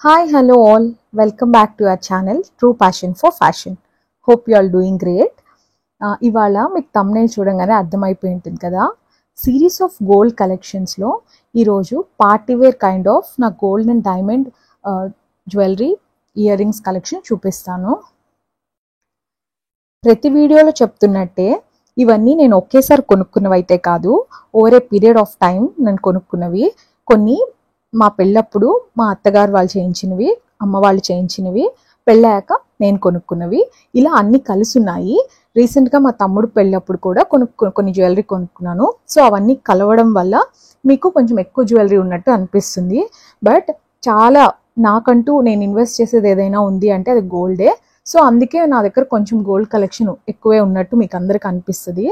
Hi, hello all. Welcome back to our channel True Passion for Fashion. Hope you all doing great. ఇవాళ మీకు thumbnail చూడంగానే అర్థమైపోయి ఉంటుంది కదా. సిరీస్ ఆఫ్ గోల్డ్ కలెక్షన్స్లో ఈరోజు పార్టీ వేర్ కైండ్ ఆఫ్ నా gold and diamond jewellery ear rings collection చూపిస్తాను. ప్రతి వీడియోలో చెప్తున్నట్టే ఇవన్నీ నేను ఒకేసారి కొనుక్కున్నవి అయితే కాదు, over a period of time నేను కొనుక్కున్నవి. కొన్ని మా పెళ్ళప్పుడు మా అత్తగారు వాళ్ళు చేయించినవి, అమ్మ వాళ్ళు చేయించినవి, పెళ్ళాక నేను కొనుక్కున్నవి, ఇలా అన్నీ కలిసి ఉన్నాయి. రీసెంట్గా మా తమ్ముడు పెళ్ళప్పుడు కూడా కొన్ని జ్యువెలరీ కొనుక్కున్నాను. సో అవన్నీ కలవడం వల్ల మీకు కొంచెం ఎక్కువ జ్యువెలరీ ఉన్నట్టు అనిపిస్తుంది. బట్ చాలా నాకంటూ నేను ఇన్వెస్ట్ చేసేది ఏదైనా ఉంది అంటే అది గోల్డే. సో అందుకే నా దగ్గర కొంచెం గోల్డ్ కలెక్షన్ ఎక్కువే ఉన్నట్టు మీకు అందరికి అనిపిస్తుంది.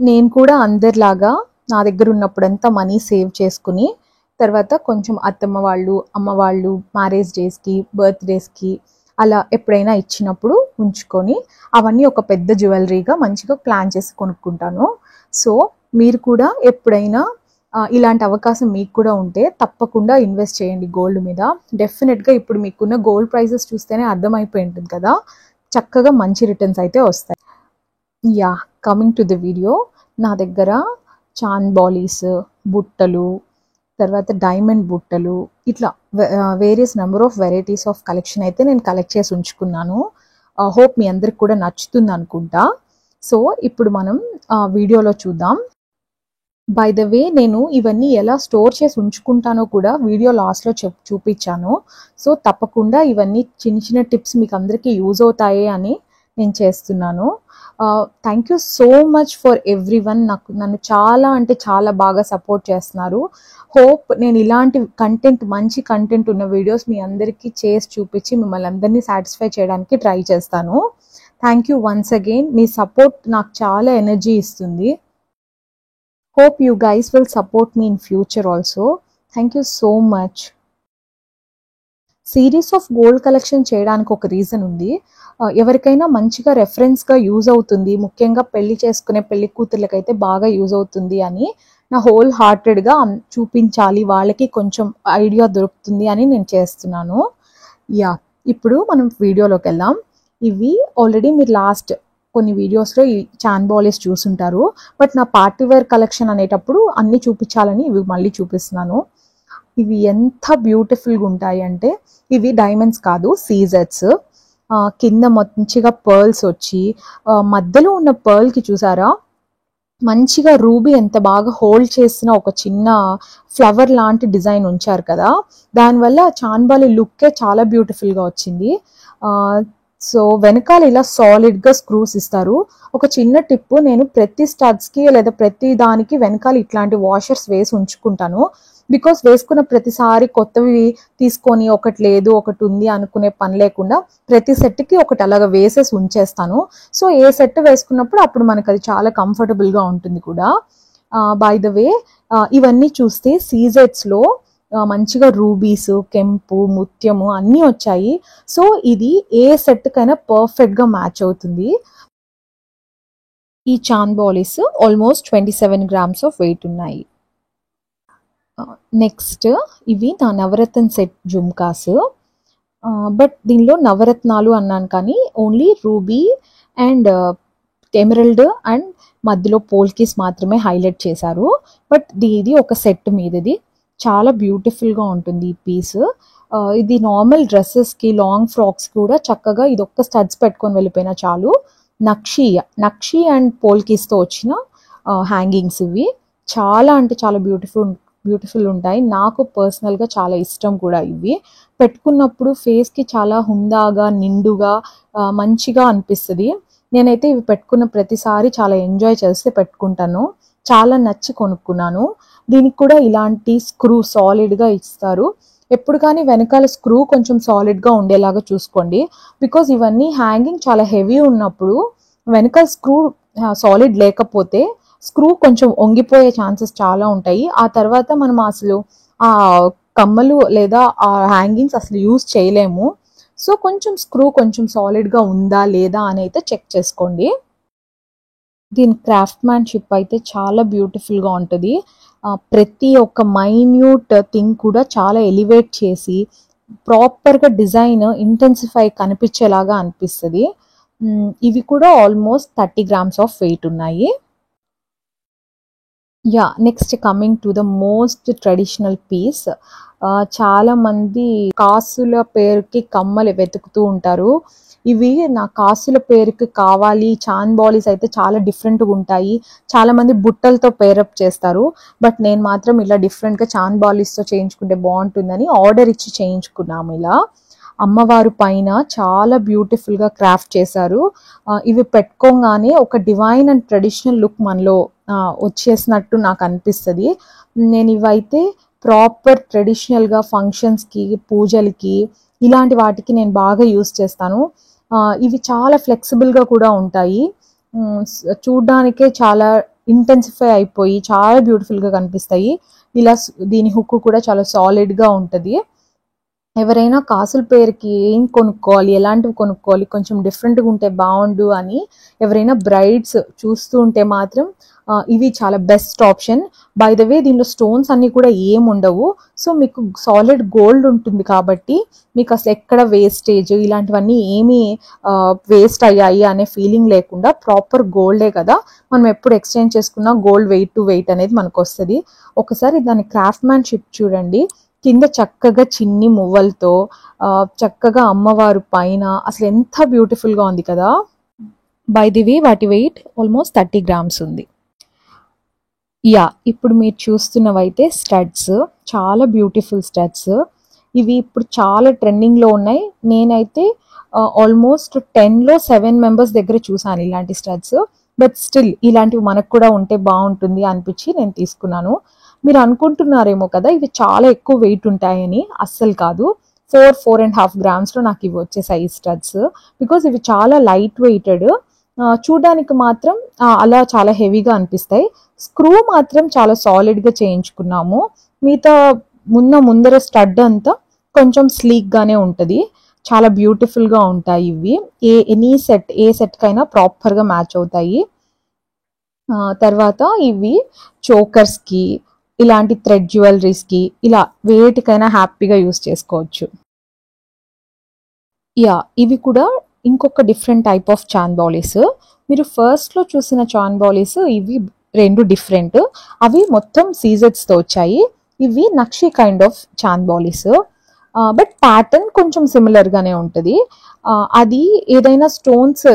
నేను కూడా అందరిలాగా నా దగ్గర ఉన్నప్పుడంతా మనీ సేవ్ చేసుకుని తర్వాత కొంచెం అత్తమ్మ వాళ్ళు, అమ్మ వాళ్ళు మ్యారేజ్ డేస్కి, బర్త్డేస్కి అలా ఎప్పుడైనా ఇచ్చినప్పుడు ఉంచుకొని అవన్నీ ఒక పెద్ద జ్యువెలరీగా మంచిగా ప్లాన్ చేసి కొనుక్కుంటాను. సో మీరు కూడా ఎప్పుడైనా ఇలాంటి అవకాశం మీకు కూడా ఉంటే తప్పకుండా ఇన్వెస్ట్ చేయండి గోల్డ్ మీద. డెఫినెట్గా ఇప్పుడు మీకున్న గోల్డ్ ప్రైసెస్ చూస్తేనే అర్థమైపోయి ఉంటుంది కదా, చక్కగా మంచి రిటర్న్స్ అయితే వస్తాయి. Yeah, coming to the video, నా దగ్గర చాన్ బాలీస్, బుట్టలు, తర్వాత డైమండ్ బుట్టలు, ఇట్లా various number of varieties of collection అయితే నేను కలెక్ట్ చేసి ఉంచుకున్నాను. హోప్ మీ అందరికి కూడా నచ్చుతుంది అనుకుంటా. సో ఇప్పుడు మనం వీడియోలో చూద్దాం. బై ద వే, నేను ఇవన్నీ ఎలా స్టోర్ చేసి ఉంచుకుంటానో కూడా వీడియో లాస్ట్లో చూపించాను. సో తప్పకుండా ఇవన్నీ చిన్న చిన్న టిప్స్ మీకు అందరికీ యూజ్ అవుతాయి అని నేను చేస్తున్నాను. Thank you so much for every one. నన్ను చాలా అంటే చాలా బాగా సపోర్ట్ చేస్తున్నారు. హోప్ నేను ఇలాంటి కంటెంట్, మంచి కంటెంట్ ఉన్న వీడియోస్ మీ అందరికీ చేసి చూపించి మిమ్మల్ని అందరినీ సాటిస్ఫై చేయడానికి ట్రై చేస్తాను. Thank you once again. Me support నాకు చాలా ఎనర్జీ ఇస్తుంది. Hope you guys will support me in future also. Thank you so much. Series of gold collection చేయడానికి ఒక రీజన్ ఉంది. ఎవరికైనా మంచిగా రెఫరెన్స్గా యూజ్ అవుతుంది, ముఖ్యంగా పెళ్లి చేసుకునే పెళ్లి కూతుర్లకైతే బాగా యూజ్ అవుతుంది అని నా హోల్ హార్టెడ్గా చూపించాలి, వాళ్ళకి కొంచెం ఐడియా దొరుకుతుంది అని నేను చేస్తున్నాను. యా, ఇప్పుడు మనం వీడియోలోకి వెళ్దాం. ఇవి ఆల్రెడీ మీరు లాస్ట్ కొన్ని వీడియోస్లో ఈ చాన్ బాలీస్ చూసుంటారు. బట్ నా పార్టీ వేర్ కలెక్షన్ అనేటప్పుడు అన్నీ చూపించాలని ఇవి మళ్ళీ చూపిస్తున్నాను. ఇవి ఎంత బ్యూటిఫుల్గా ఉంటాయి అంటే, ఇవి డైమండ్స్ కాదు, సీజెట్స్. కింద మంచిగా పర్ల్స్ వచ్చి మధ్యలో ఉన్న పర్ల్కి చూసారా మంచిగా రూబీ ఎంత బాగా హోల్డ్ చేసిన ఒక చిన్న ఫ్లవర్ లాంటి డిజైన్ ఉంచారు కదా, దానివల్ల చాన్బాలి లుక్కే చాలా బ్యూటిఫుల్గా వచ్చింది. సో వెనకాల ఇలా సాలిడ్గా స్క్రూస్ ఇస్తారు. ఒక చిన్న టిప్పు, నేను ప్రతి స్టడ్స్కి లేదా ప్రతి దానికి వెనకాల ఇట్లాంటి వాషర్స్ వేసి ఉంచుకుంటాను. బికాస్ వేసుకున్న ప్రతిసారి కొత్తవి తీసుకొని ఒకటి లేదు ఒకటి ఉంది అనుకునే పని లేకుండా ప్రతి సెట్కి ఒకటి అలాగ వేసేసి ఉంచేస్తాను. సో ఏ సెట్ వేసుకున్నప్పుడు అప్పుడు మనకు అది చాలా కంఫర్టబుల్గా ఉంటుంది కూడా. బై ద వే, ఇవన్నీ చూస్తే సీజెట్స్లో మంచిగా రూబీస్, కెంపు, ముత్యము అన్నీ వచ్చాయి. సో ఇది ఏ సెట్కైనా పర్ఫెక్ట్గా మ్యాచ్ అవుతుంది. ఈ చాన్ బాలీస్ ఆల్మోస్ట్ 27 grams ఆఫ్ వెయిట్ ఉన్నాయి. నెక్స్ట్ ఇవి నా నవరత్న సెట్ జుమ్కాస్. బట్ దీనిలో నవరత్నాలు అన్నాను కానీ only ruby and emerald and మధ్యలో పోల్కీస్ మాత్రమే హైలైట్ చేశారు. బట్ ఇది ఒక సెట్ మీదది చాలా బ్యూటిఫుల్గా ఉంటుంది ఈ పీస్. ఇది నార్మల్ డ్రెస్సెస్కి, లాంగ్ ఫ్రాక్స్ కూడా చక్కగా ఇది ఒక్క స్టడ్స్ పెట్టుకొని వెళ్ళిపోయినా చాలు. నక్షి అండ్ పోల్కీస్తో వచ్చిన హ్యాంగింగ్స్ ఇవి చాలా అంటే చాలా బ్యూటిఫుల్ ఉంటాయి. నాకు పర్సనల్గా చాలా ఇష్టం కూడా. ఇవి పెట్టుకున్నప్పుడు ఫేస్కి చాలా హుందాగా, నిండుగా, మంచిగా అనిపిస్తుంది. నేనైతే ఇవి పెట్టుకున్న ప్రతిసారి చాలా ఎంజాయ్ చేస్తే పెట్టుకుంటాను. చాలా నచ్చి కొనుక్కున్నాను. దీనికి కూడా ఇలాంటి స్క్రూ సాలిడ్గా ఇస్తారు. ఎప్పుడు కానీ వెనకాల స్క్రూ కొంచెం సాలిడ్గా ఉండేలాగా చూసుకోండి. బికాజ్ ఇవన్నీ హ్యాంగింగ్ చాలా హెవీ ఉన్నప్పుడు వెనకాల స్క్రూ సాలిడ్ లేకపోతే స్క్రూ కొంచెం వంగిపోయే ఛాన్సెస్ చాలా ఉంటాయి. ఆ తర్వాత మనం అసలు ఆ కమ్మలు లేదా ఆ హ్యాంగింగ్స్ అసలు యూజ్ చేయలేము. సో కొంచెం స్క్రూ కొంచెం సాలిడ్గా ఉందా లేదా అని అయితే చెక్ చేసుకోండి. దీని క్రాఫ్ట్మ్యాన్షిప్ అయితే చాలా బ్యూటిఫుల్గా ఉంటుంది. ప్రతి ఒక్క మైన్యూట్ థింగ్ కూడా చాలా ఎలివేట్ చేసి ప్రాపర్గా డిజైన్ ఇంటెన్సిఫై కనిపించేలాగా అనిపిస్తుంది. ఇవి కూడా ఆల్మోస్ట్ 30 grams ఆఫ్ వెయిట్ ఉన్నాయి. Next coming to the most traditional piece. చాలా మంది కాసుల పేరుకి కమ్మలు వెతుకుతూ ఉంటారు. ఇవి నా కాసుల పేరుకి కావాలి. చాన్ బాలీస్ అయితే చాలా డిఫరెంట్గా ఉంటాయి. చాలా మంది బుట్టలతో పేరప్ చేస్తారు. బట్ నేను మాత్రం ఇలా డిఫరెంట్గా చాన్ బాలీస్తో చేయించుకుంటే బాగుంటుందని ఆర్డర్ ఇచ్చి చేయించుకున్నాము. ఇలా అమ్మవారు పైన చాలా బ్యూటిఫుల్గా క్రాఫ్ట్ చేశారు. ఇవి పెట్టుకోగానే ఒక డివైన్ అండ్ ట్రెడిషనల్ లుక్ మనలో వచ్చేసినట్టు నాకు అనిపిస్తుంది. నేను ఇవైతే ప్రాపర్ ట్రెడిషనల్గా ఫంక్షన్స్కి, పూజలకి, ఇలాంటి వాటికి నేను బాగా యూస్ చేస్తాను. ఇవి చాలా ఫ్లెక్సిబుల్గా కూడా ఉంటాయి. చూడ్డానికే చాలా ఇంటెన్సిఫై అయిపోయి చాలా బ్యూటిఫుల్గా కనిపిస్తాయి. ఇలా దీని హుక్ కూడా చాలా సాలిడ్గా ఉంటుంది. ఎవరైనా కాసుల పేరుకి ఏం కొనుక్కోవాలి, ఎలాంటివి కొనుక్కోవాలి, కొంచెం డిఫరెంట్గా ఉంటే బాగుండు అని ఎవరైనా బ్రైడ్స్ చూస్తూ ఉంటే మాత్రం ఇవి చాలా బెస్ట్ ఆప్షన్. బై ద వే దీనిలో స్టోన్స్ అన్నీ కూడా ఏం ఉండవు. సో మీకు సాలిడ్ గోల్డ్ ఉంటుంది కాబట్టి మీకు అసలు ఎక్కడ వేస్టేజ్ ఇలాంటివన్నీ ఏమీ వేస్ట్ అయ్యాయి అనే ఫీలింగ్ లేకుండా ప్రాపర్ గోల్డే కదా, మనం ఎప్పుడు ఎక్స్చేంజ్ చేసుకున్నా గోల్డ్ వెయిట్ టు వెయిట్ అనేది మనకు వస్తుంది. ఒకసారి దాని క్రాఫ్ట్మ్యాన్షిప్ చూడండి. కింద చక్కగా చిన్ని మువ్వలతో చక్కగా అమ్మవారు పైన అసలు ఎంత బ్యూటిఫుల్గా ఉంది కదా. బై ది వే వాటి వెయిట్ ఆల్మోస్ట్ 30 grams ఉంది. ఇప్పుడు మీరు చూస్తున్నవైతే స్టడ్స్, చాలా బ్యూటిఫుల్ స్టడ్స్. ఇవి ఇప్పుడు చాలా ట్రెండింగ్లో ఉన్నాయి. నేనైతే ఆల్మోస్ట్ 10లో 7 members దగ్గర చూసాను ఇలాంటి స్టడ్స్. బట్ స్టిల్ ఇలాంటివి మనకు కూడా ఉంటే బాగుంటుంది అనిపించి నేను తీసుకున్నాను. మీరు అనుకుంటున్నారేమో కదా ఇవి చాలా ఎక్కువ వెయిట్ ఉంటాయని. అస్సలు కాదు. 4.5 grams నాకు ఇవి వచ్చేసాయి స్టడ్స్. బికాజ్ ఇవి చాలా లైట్ వెయిటెడ్. చూడడానికి మాత్రం అలా చాలా హెవీగా అనిపిస్తాయి. స్క్రూ మాత్రం చాలా సాలిడ్గా చేయించుకున్నాము. మిగతా ముందర స్టడ్ అంతా కొంచెం స్లీక్గానే ఉంటుంది. చాలా బ్యూటిఫుల్గా ఉంటాయి ఇవి. ఏ సెట్కైనా ప్రాపర్గా మ్యాచ్ అవుతాయి. తర్వాత ఇవి చోకర్స్కి, ఇలాంటి థ్రెడ్ జ్యువెలరీస్కి, ఇలా వేటికైనా హ్యాపీగా యూస్ చేసుకోవచ్చు. ఇవి కూడా ఇంకొక డిఫరెంట్ టైప్ ఆఫ్ చాన్ బాలీస్. మీరు ఫస్ట్లో చూసిన చాన్ బాలీస్ ఇవి రెండు డిఫరెంట్. అవి మొత్తం సీజెట్స్తో వచ్చాయి. ఇవి నక్షి కైండ్ ఆఫ్ చాన్ బాలీస్. బట్ ప్యాటర్న్ కొంచెం సిమిలర్గానే ఉంటుంది. అది ఏదైనా స్టోన్స్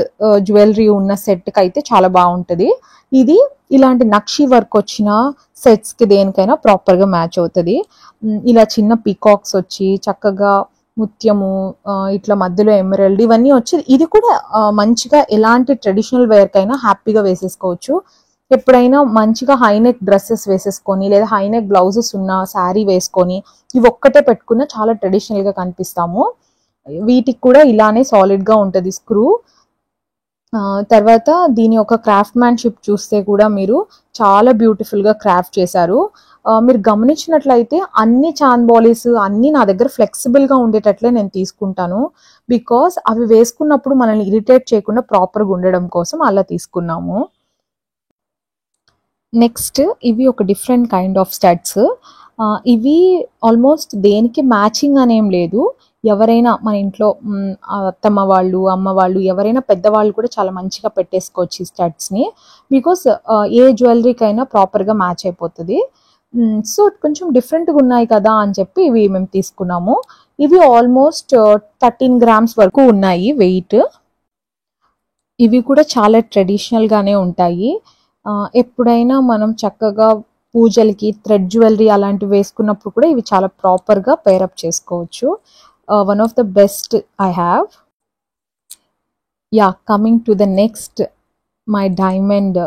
జ్యువెలరీ ఉన్న సెట్కి అయితే చాలా బాగుంటుంది. ఇది ఇలాంటి నక్షి వర్క్ వచ్చిన సెట్స్కి దేనికైనా ప్రాపర్గా మ్యాచ్ అవుతుంది. ఇలా చిన్న పీకాక్స్ వచ్చి చక్కగా ముత్యము, ఇట్లా మధ్యలో ఎమరల్డ్ ఇవన్నీ వచ్చి ఇది కూడా మంచిగా ఎలాంటి ట్రెడిషనల్ వేర్కైనా హ్యాపీగా వేసేసుకోవచ్చు. ఎప్పుడైనా మంచిగా హైనెక్ డ్రెస్సెస్ వేసేసుకొని లేదా హైనెక్ బ్లౌజెస్ ఉన్న శారీ వేసుకొని ఇవి ఒక్కటే పెట్టుకున్న చాలా ట్రెడిషనల్గా కనిపిస్తాము. వీటికి కూడా ఇలానే సాలిడ్గా ఉంటుంది స్క్రూ. తర్వాత దీని యొక్క క్రాఫ్ట్మ్యాన్షిప్ చూస్తే కూడా మీరు చాలా బ్యూటిఫుల్గా క్రాఫ్ట్ చేశారు. మీరు గమనించినట్లయితే అన్ని చాన్ బాలీస్ అన్నీ నా దగ్గర ఫ్లెక్సిబుల్గా ఉండేటట్లే నేను తీసుకుంటాను. బికాస్ అవి వేసుకున్నప్పుడు మనల్ని ఇరిటేట్ చేయకుండా ప్రాపర్గా ఉండడం కోసం అలా తీసుకున్నాము. నెక్స్ట్ ఇవి ఒక డిఫరెంట్ కైండ్ ఆఫ్ స్టడ్స్. ఇవి ఆల్మోస్ట్ దేనికి మ్యాచింగ్ అనేం లేదు. ఎవరైనా మన ఇంట్లో అత్తమ్మ వాళ్ళు, అమ్మ వాళ్ళు, ఎవరైనా పెద్దవాళ్ళు కూడా చాలా మంచిగా పెట్టేసుకోవచ్చు ఈ స్టడ్స్ని. బికాస్ ఏ జ్యువెలరీకైనా ప్రాపర్గా మ్యాచ్ అయిపోతుంది. సో కొంచెం డిఫరెంట్గా ఉన్నాయి కదా అని చెప్పి ఇవి మేము తీసుకున్నాము. ఇవి ఆల్మోస్ట్ 13 grams వరకు ఉన్నాయి వెయిట్. ఇవి కూడా చాలా ట్రెడిషనల్గానే ఉంటాయి. ఎప్పుడైనా మనం చక్కగా పూజలకి థ్రెడ్ జ్యువెలరీ అలాంటివి వేసుకున్నప్పుడు కూడా ఇవి చాలా ప్రాపర్గా పేరప్ చేసుకోవచ్చు. One of the best I have. Coming to the next, my diamond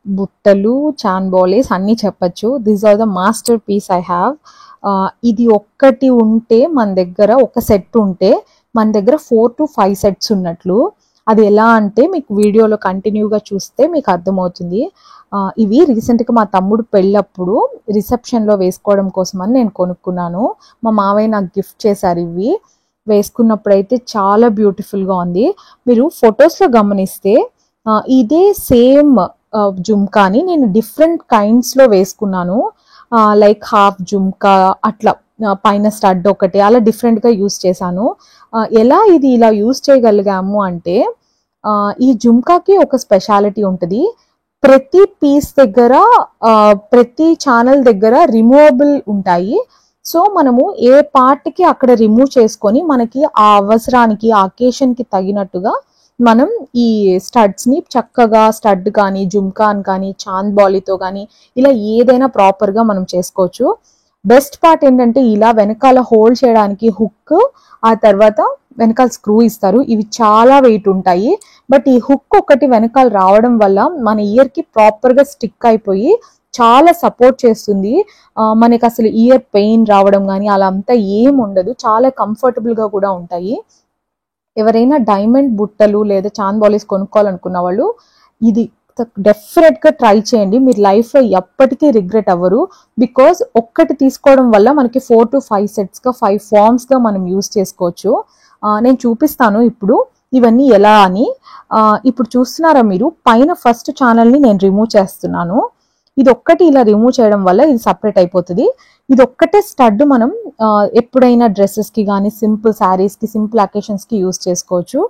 బుట్టలు, చాన్ బాలీస్ అన్నీ చెప్పచ్చు. These are the master piece I have. ఇది ఒక్కటి ఉంటే మన దగ్గర, ఒక సెట్ ఉంటే మన దగ్గర 4 to 5 sets ఉన్నట్లు. అది ఎలా అంటే మీకు వీడియోలో కంటిన్యూగా చూస్తే మీకు అర్థమవుతుంది. ఇవి రీసెంట్గా మా తమ్ముడు పెళ్ళప్పుడు రిసెప్షన్లో వేసుకోవడం కోసం అని నేను కొనుక్కున్నాను. మా మావయ్య నాకు గిఫ్ట్ చేశారు. ఇవి వేసుకున్నప్పుడైతే చాలా బ్యూటిఫుల్గా ఉంది. మీరు ఫొటోస్లో గమనిస్తే ఇదే సేమ్ జుమ్కాని నేను డిఫరెంట్ కైండ్స్లో వేసుకున్నాను. లైక్ హాఫ్ జుమ్కా, అట్లా పైన స్టడ్ ఒకటి అలా డిఫరెంట్గా యూస్ చేశాను. ఎలా ఇది ఇలా యూస్ చేయగలిగాము అంటే ఈ జుమ్కాకి ఒక స్పెషాలిటీ ఉంటుంది. ప్రతి పీస్ దగ్గర ప్రతి ఛానల్ దగ్గర రిమూవబుల్ ఉంటాయి. సో మనము ఏ పార్ట్కి అక్కడ రిమూవ్ చేసుకొని మనకి ఆ అవసరానికి ఆ అకేషన్కి తగినట్టుగా మనం ఈ స్టడ్స్ని చక్కగా స్టడ్ కానీ జుమ్కాన్ కానీ చాంద్ బాలీతో కానీ ఇలా ఏదైనా ప్రాపర్గా మనం చేసుకోవచ్చు. బెస్ట్ పార్ట్ ఏంటంటే ఇలా వెనకాల హోల్డ్ చేయడానికి హుక్, ఆ తర్వాత వెనకాల స్క్రూ ఇస్తారు. ఇవి చాలా వెయిట్ ఉంటాయి. బట్ ఈ హుక్ ఒకటి వెనకాల రావడం వల్ల మన ఇయర్కి ప్రాపర్గా స్టిక్ అయిపోయి చాలా సపోర్ట్ చేస్తుంది. మనకి అసలు ఇయర్ పెయిన్ రావడం కానీ అలా అంతా ఏం ఉండదు. చాలా కంఫర్టబుల్గా కూడా ఉంటాయి. ఎవరైనా డైమండ్ బుట్టలు లేదా చాంద్ బాలీస్ కొనుక్కోవాలనుకున్న వాళ్ళు ఇది డెఫినెట్గా ట్రై చేయండి. మీరు లైఫ్లో ఎప్పటికీ రిగ్రెట్ అవ్వరు. బికాజ్ ఒక్కటి తీసుకోవడం వల్ల మనకి 4 to 5 సెట్స్గా 5 ఫార్మ్స్గా మనం యూస్ చేసుకోవచ్చు. నేను చూపిస్తాను ఇప్పుడు ఇవన్నీ ఎలా అని. ఇప్పుడు చూస్తున్నారా మీరు, పైన ఫస్ట్ ఛానల్ని నేను రిమూవ్ చేస్తున్నాను. ఇది ఒక్కటి ఇలా రిమూవ్ చేయడం వల్ల ఇది సపరేట్ అయిపోతుంది. ఇది ఒక్కటే స్టడ్ మనం ఎప్పుడైనా డ్రెస్సెస్కి కానీ సింపుల్ శారీస్కి సింపుల్ అకేషన్స్కి యూస్ చేసుకోవచ్చు.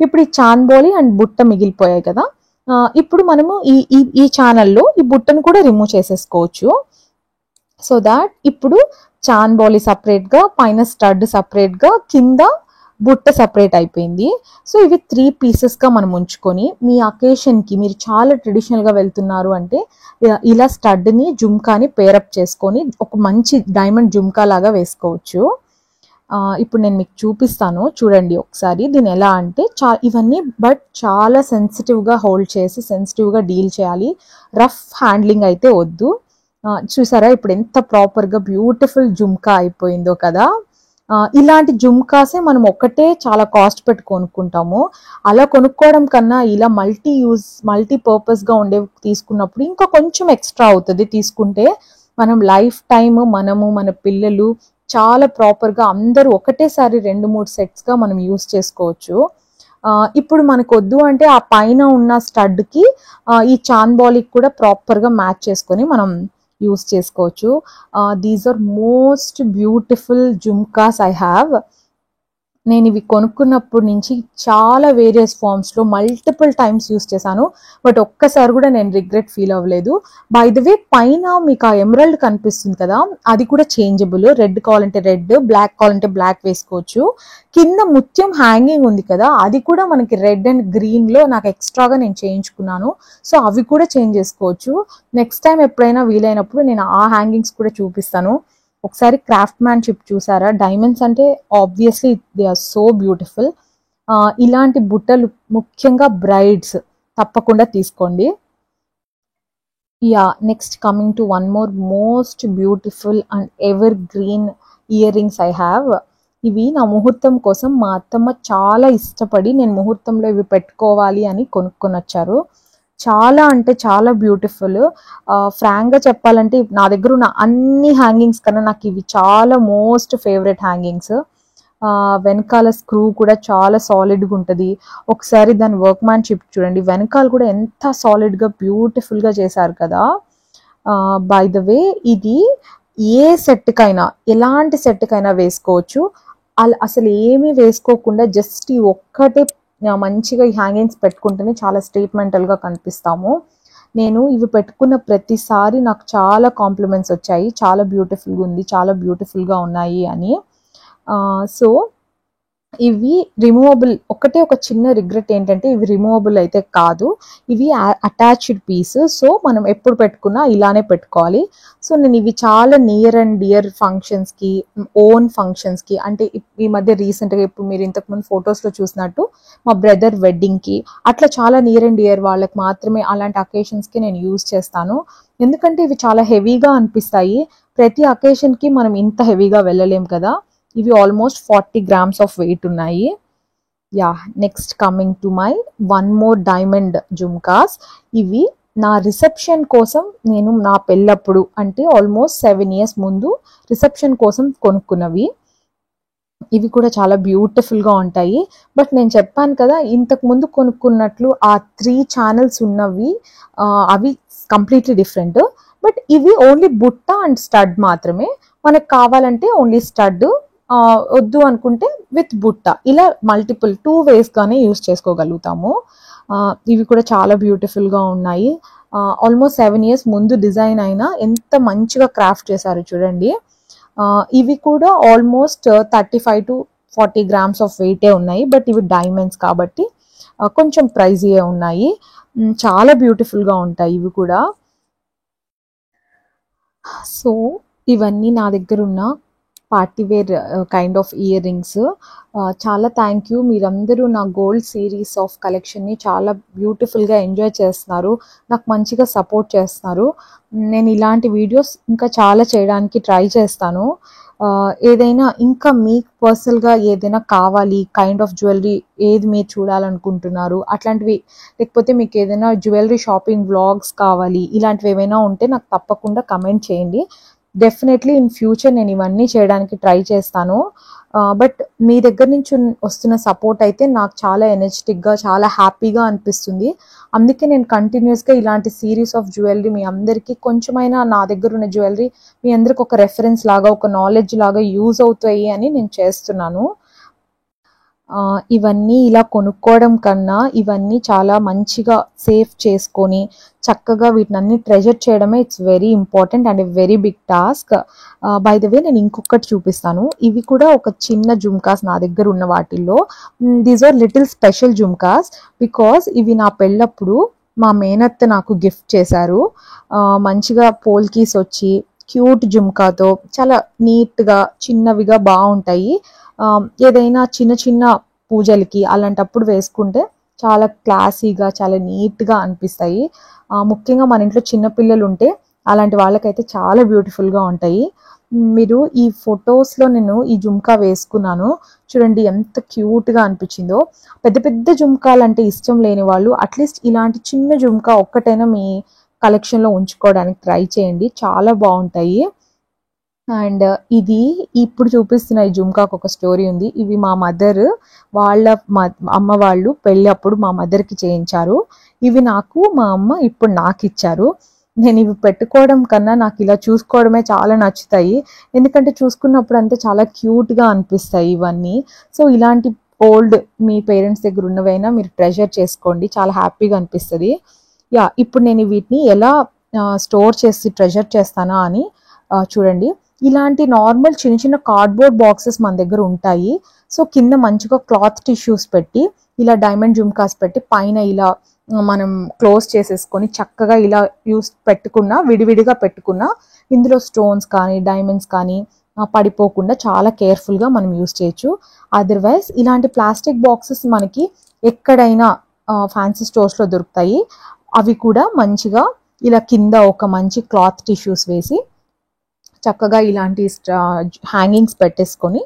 ఇప్పుడు ఈ చాంద్ బాలీ అండ్ బుట్ట మిగిలిపోయాయి కదా, ఇప్పుడు మనము ఈ ఛానల్లో ఈ బుట్టను కూడా రిమూవ్ చేసేసుకోవచ్చు. సో దాట్ ఇప్పుడు చాంద్ బాలీ సపరేట్గా, పైన స్టడ్ సపరేట్గా, కింద బుట్ట సపరేట్ అయిపోయింది. సో ఇవి 3 పీసెస్గా మనం ఉంచుకొని మీ అకేషన్కి మీరు చాలా ట్రెడిషనల్గా వెళ్తున్నారు అంటే ఇలా స్టడ్ని జుమ్కాని పేరప్ చేసుకొని ఒక మంచి డైమండ్ జుమ్కా లాగా వేసుకోవచ్చు. ఇప్పుడు నేను మీకు చూపిస్తాను చూడండి ఒకసారి. దీని ఎలా అంటే ఇవన్నీ బట్ చాలా సెన్సిటివ్గా హోల్డ్ చేసి సెన్సిటివ్గా డీల్ చేయాలి. రఫ్ హ్యాండ్లింగ్ అయితే వద్దు. చూసారా ఇప్పుడు ఎంత ప్రాపర్గా బ్యూటిఫుల్ జుమ్కా అయిపోయిందో కదా. ఇలాంటి జుమ్కాసే మనం ఒకటే చాలా కాస్ట్ పెట్టి కొనుక్కుంటాము. అలా కొనుక్కోవడం కన్నా ఇలా మల్టీపర్పస్గా ఉండేవి తీసుకున్నప్పుడు ఇంకా కొంచెం ఎక్స్ట్రా అవుతుంది తీసుకుంటే. మనం లైఫ్ టైమ్ మనము మన పిల్లలు చాలా ప్రాపర్గా అందరూ ఒకటేసారి 2-3 సెట్స్గా మనం యూస్ చేసుకోవచ్చు. ఇప్పుడు మనకు వద్దు అంటే ఆ పైన ఉన్న స్టడ్కి ఈ చాంద్ బాలీకి కూడా ప్రాపర్గా మ్యాచ్ చేసుకొని మనం యూస్ చేసుకోవచ్చు. These are most beautiful jhumkas I have. నేను ఇవి కొనుక్కున్నప్పటి నుంచి చాలా వేరియస్ ఫార్మ్స్లో మల్టిపుల్ టైమ్స్ యూస్ చేశాను. బట్ ఒక్కసారి కూడా నేను రిగ్రెట్ ఫీల్ అవ్వలేదు. బై ద వే పైన మీకు ఆ ఎమరల్డ్ కనిపిస్తుంది కదా, అది కూడా చేంజబుల్. రెడ్ కావాలంటే రెడ్, బ్లాక్ కావాలంటే బ్లాక్ వేసుకోవచ్చు. కింద ముత్యం హ్యాంగింగ్ ఉంది కదా, అది కూడా మనకి రెడ్ అండ్ గ్రీన్లో నాకు ఎక్స్ట్రాగా నేను చేయించుకున్నాను. సో అవి కూడా చేంజ్ చేసుకోవచ్చు. నెక్స్ట్ టైం ఎప్పుడైనా వీలైనప్పుడు నేను ఆ హ్యాంగింగ్స్ కూడా చూపిస్తాను. ఒకసారి క్రాఫ్ట్ మ్యాన్షిప్ చూసారా? డైమండ్స్ అంటే obviously they are so beautiful. ఇలాంటి బుట్టలు ముఖ్యంగా బ్రైడ్స్ తప్పకుండా తీసుకోండి. Next coming to one most beautiful and evergreen earrings I have. ఇవి నా ముహూర్తం కోసం మా అత్తమ్మ చాలా ఇష్టపడి నేను ముహూర్తంలో ఇవి పెట్టుకోవాలి అని కొనుక్కొని వచ్చారు. చాలా అంటే చాలా బ్యూటిఫుల్. ఫ్రాంక్గా చెప్పాలంటే నా దగ్గర ఉన్న అన్ని హ్యాంగింగ్స్ కన్నా నాకు ఇవి చాలా మోస్ట్ ఫేవరెట్ హ్యాంగింగ్స్. వెనకాల స్క్రూ కూడా చాలా సాలిడ్గా ఉంటుంది. ఒకసారి దాని వర్క్ మ్యాన్షిప్ చూడండి, వెనకాల కూడా ఎంత సాలిడ్గా బ్యూటిఫుల్గా చేశారు కదా. బై ద వే ఇది ఏ సెట్కైనా ఎలాంటి సెట్కైనా వేసుకోవచ్చు. అసలు ఏమీ వేసుకోకుండా జస్ట్ ఈ ఒక్కటే మంచిగా ఈ హ్యాంగింగ్స్ పెట్టుకుంటేనే చాలా స్టేట్మెంటల్గా కనిపిస్తాము. నేను ఇవి పెట్టుకున్న ప్రతిసారి నాకు చాలా కాంప్లిమెంట్స్ వచ్చాయి, చాలా బ్యూటిఫుల్గా ఉంది, చాలా బ్యూటిఫుల్గా ఉన్నాయి అని. సో ఇవి రిమూవబుల్. ఒక చిన్న రిగ్రెట్ ఏంటంటే ఇవి రిమూవబుల్ అయితే కాదు, ఇవి అటాచ్డ్ పీస్. సో మనం ఎప్పుడు పెట్టుకున్నా ఇలానే పెట్టుకోవాలి. సో నేను ఇవి చాలా నియర్ అండ్ డియర్ ఫంక్షన్స్కి, ఓన్ ఫంక్షన్స్కి, అంటే ఈ మధ్య రీసెంట్గా ఇప్పుడు మీరు ఇంతకుముందు ఫొటోస్లో చూసినట్టు మా బ్రదర్ వెడ్డింగ్కి, అట్లా చాలా నియర్ అండ్ డియర్ వాళ్ళకి మాత్రమే అలాంటి అకేషన్స్కి నేను యూజ్ చేస్తాను. ఎందుకంటే ఇవి చాలా హెవీగా అనిపిస్తాయి. ప్రతి అకేషన్కి మనం ఇంత హెవీగా వెళ్ళలేం కదా. ఇవి ఆల్మోస్ట్ 40 grams ఆఫ్ వెయిట్ ఉన్నాయి. Next coming to my one more diamond jhumkas. ఇవి నా రిసెప్షన్ కోసం నేను నా పెళ్ళప్పుడు అంటే ఆల్మోస్ట్ 7 years ముందు రిసెప్షన్ కోసం కొనుక్కున్నవి. ఇవి కూడా చాలా బ్యూటిఫుల్గా ఉంటాయి. బట్ నేను చెప్పాను కదా ఇంతకు ముందు కొనుక్కున్నట్లు ఆ 3 channels ఉన్నవి అవి కంప్లీట్లీ డిఫరెంట్. బట్ ఇవి ఓన్లీ బుట్ట అండ్ స్టడ్ మాత్రమే. మనకు కావాలంటే ఓన్లీ స్టడ్, వద్దు అనుకుంటే విత్ బుట్ట, ఇలా మల్టిపుల్ 2 వేస్గానే యూస్ చేసుకోగలుగుతాము. ఇవి కూడా చాలా బ్యూటిఫుల్గా ఉన్నాయి. ఆల్మోస్ట్ 7 years ముందు డిజైన్ అయినా ఎంత మంచిగా క్రాఫ్ట్ చేశారు చూడండి. ఇవి కూడా ఆల్మోస్ట్ 35 to 40 grams ఆఫ్ వెయిటే ఉన్నాయి. బట్ ఇవి డైమండ్స్ కాబట్టి కొంచెం ప్రైజీయే ఉన్నాయి. చాలా బ్యూటిఫుల్గా ఉంటాయి ఇవి కూడా. సో ఇవన్నీ నా దగ్గర ఉన్న partywear kind of earrings. చాలా థ్యాంక్ యూ, మీరందరూ నా గోల్డ్ సిరీస్ ఆఫ్ కలెక్షన్ని చాలా బ్యూటిఫుల్గా ఎంజాయ్ చేస్తున్నారు, నాకు మంచిగా సపోర్ట్ చేస్తున్నారు. నేను ఇలాంటి వీడియోస్ ఇంకా చాలా చేయడానికి ట్రై చేస్తాను. ఏదైనా ఇంకా మీకు పర్సనల్గా ఏదైనా కావాలి, కైండ్ ఆఫ్ జ్యువెలరీ ఏది మీరు చూడాలనుకుంటున్నారు అట్లాంటివి, లేకపోతే మీకు ఏదైనా జ్యువెలరీ షాపింగ్ వ్లాగ్స్ కావాలి, ఇలాంటివి ఏమైనా ఉంటే నాకు తప్పకుండా కమెంట్ చేయండి. డెఫినెట్లీ ఇన్ ఫ్యూచర్ నేను ఇవన్నీ చేయడానికి ట్రై చేస్తాను. బట్ మీ దగ్గర నుంచి వస్తున్న సపోర్ట్ అయితే నాకు చాలా ఎనర్జెటిక్గా, చాలా హ్యాపీగా అనిపిస్తుంది. అందుకే నేను కంటిన్యూస్గా ఇలాంటి సిరీస్ ఆఫ్ జ్యువెలరీ మీ అందరికీ, కొంచెమైనా నా దగ్గర ఉన్న జ్యువెలరీ మీ అందరికి ఒక రెఫరెన్స్ లాగా, ఒక నాలెడ్జ్ లాగా యూజ్ అవుతాయి అని నేను చేస్తున్నాను. ఇవన్నీ ఇలా కొనుక్కోవడం కన్నా ఇవన్నీ చాలా మంచిగా సేఫ్ చేసుకొని చక్కగా వీటినన్నీ ట్రెజర్ చేయడమే it's very important and very big task. By the way నేను ఇంకొకటి చూపిస్తాను. ఇవి కూడా ఒక చిన్న జుమ్కాస్ నా దగ్గర ఉన్న వాటిల్లో. These are little special jhumkas because ఇవి నా పెళ్ళప్పుడు మా మేనత్త నాకు గిఫ్ట్ చేశారు. మంచిగా పోల్కీస్ వచ్చి క్యూట్ జుమ్కాతో చాలా నీట్గా చిన్నవిగా బాగుంటాయి. ఏదైనా చిన్న చిన్న పూజలకి అలాంటప్పుడు వేసుకుంటే చాలా క్లాసీగా, చాలా నీట్గా అనిపిస్తాయి. ముఖ్యంగా మన ఇంట్లో చిన్నపిల్లలు ఉంటే అలాంటి వాళ్ళకైతే చాలా బ్యూటిఫుల్గా ఉంటాయి. మీరు ఈ ఫొటోస్లో నేను ఈ జుమ్కా వేసుకున్నాను చూడండి, ఎంత క్యూట్గా అనిపించిందో. పెద్ద పెద్ద జుమ్కాలు అంటే ఇష్టం లేని వాళ్ళు అట్లీస్ట్ ఇలాంటి చిన్న జుమ్కా ఒక్కటైనా మీ కలెక్షన్లో ఉంచుకోవడానికి ట్రై చేయండి, చాలా బాగుంటాయి. అండ్ ఇది ఇప్పుడు చూపిస్తున్న ఈ జుమ్కాకు ఒక స్టోరీ ఉంది. ఇవి మా మదర్ వాళ్ళ అమ్మ వాళ్ళు పెళ్ళి అప్పుడు మా మదర్కి చేయించారు. ఇవి నాకు మా అమ్మ ఇప్పుడు నాకు ఇచ్చారు. నేను ఇవి పెట్టుకోవడం కన్నా నాకు ఇలా చూసుకోవడమే చాలా నచ్చుతాయి, ఎందుకంటే చూసుకున్నప్పుడు అంతా చాలా క్యూట్గా అనిపిస్తాయి ఇవన్నీ. సో ఇలాంటి ఓల్డ్ మీ పేరెంట్స్ దగ్గర ఉన్నవైనా మీరు ట్రెజర్ చేసుకోండి, చాలా హ్యాపీగా అనిపిస్తుంది. ఇప్పుడు నేను వీటిని ఎలా స్టోర్ చేసి ట్రెజర్ చేస్తానా అని చూడండి. ఇలాంటి నార్మల్ చిన్న చిన్న కార్డ్బోర్డ్ బాక్సెస్ మన దగ్గర ఉంటాయి. సో కింద మంచిగా క్లాత్ టిష్యూస్ పెట్టి ఇలా డైమండ్ జుమ్కాస్ పెట్టి పైన ఇలా మనం క్లోజ్ చేసేసుకొని చక్కగా ఇలా పెట్టుకున్నా, విడివిడిగా పెట్టుకున్నా ఇందులో స్టోన్స్ కానీ డైమండ్స్ కానీ పడిపోకుండా చాలా కేర్ఫుల్గా మనం యూస్ చేయొచ్చు. అదర్వైజ్ ఇలాంటి ప్లాస్టిక్ బాక్సెస్ మనకి ఎక్కడైనా ఫ్యాన్సీ స్టోర్స్లో దొరుకుతాయి. అవి కూడా మంచిగా ఇలా కింద ఒక మంచి క్లాత్ టిష్యూస్ వేసి చక్కగా ఇలాంటి హ్యాంగింగ్స్ పెట్టేసుకొని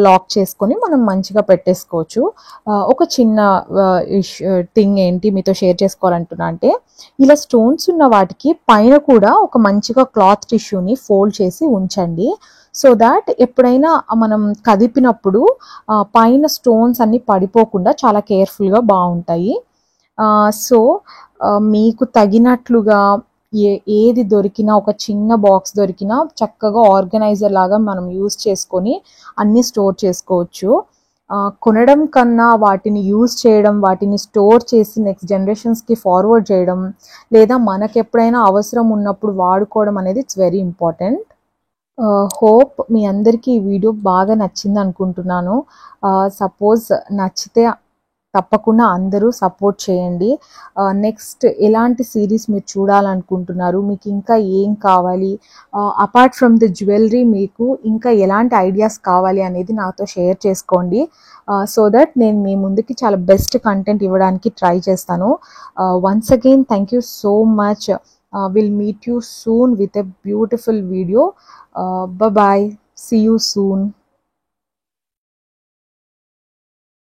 లాక్ చేసుకొని మనం మంచిగా పెట్టేసుకోవచ్చు. ఒక చిన్న థింగ్ ఏంటి మీతో షేర్ చేసుకోవాలంటున్నా అంటే, ఇలా స్టోన్స్ ఉన్న వాటికి పైన కూడా ఒక మంచిగా క్లాత్ టిష్యూని ఫోల్డ్ చేసి ఉంచండి. సో దాట్ ఎప్పుడైనా మనం కదిపినప్పుడు పైన స్టోన్స్ అన్ని పడిపోకుండా చాలా కేర్ఫుల్గా బాగుంటాయి. సో మీకు తగినట్లుగా ఏది దొరికినా, ఒక చిన్న బాక్స్ దొరికినా చక్కగా ఆర్గనైజర్ లాగా మనం యూజ్ చేసుకొని అన్నీ స్టోర్ చేసుకోవచ్చు. కొనడం కన్నా వాటిని యూజ్ చేయడం, వాటిని స్టోర్ చేసి నెక్స్ట్ జనరేషన్స్కి ఫార్వర్డ్ చేయడం, లేదా మనకు ఎప్పుడైనా అవసరం ఉన్నప్పుడు వాడుకోవడం అనేది ఇట్స్ వెరీ ఇంపార్టెంట్. హోప్ మీ అందరికీ ఈ వీడియో బాగా నచ్చింది అనుకుంటున్నాను. సపోజ్ నచ్చితే తప్పకుండా అందరూ సపోర్ట్ చేయండి. నెక్స్ట్ ఎలాంటి సిరీస్ మీరు చూడాలనుకుంటున్నారు, మీకు ఇంకా ఏం కావాలి, అపార్ట్ ఫ్రమ్ ద జ్యువెలరీ మీకు ఇంకా ఎలాంటి ఐడియాస్ కావాలి అనేది నాతో షేర్ చేసుకోండి. సో దట్ నేను మీ ముందుకి చాలా బెస్ట్ కంటెంట్ ఇవ్వడానికి ట్రై చేస్తాను. Once again thank you so much. Will meet you soon with a beautiful video. Bye bye. See you soon.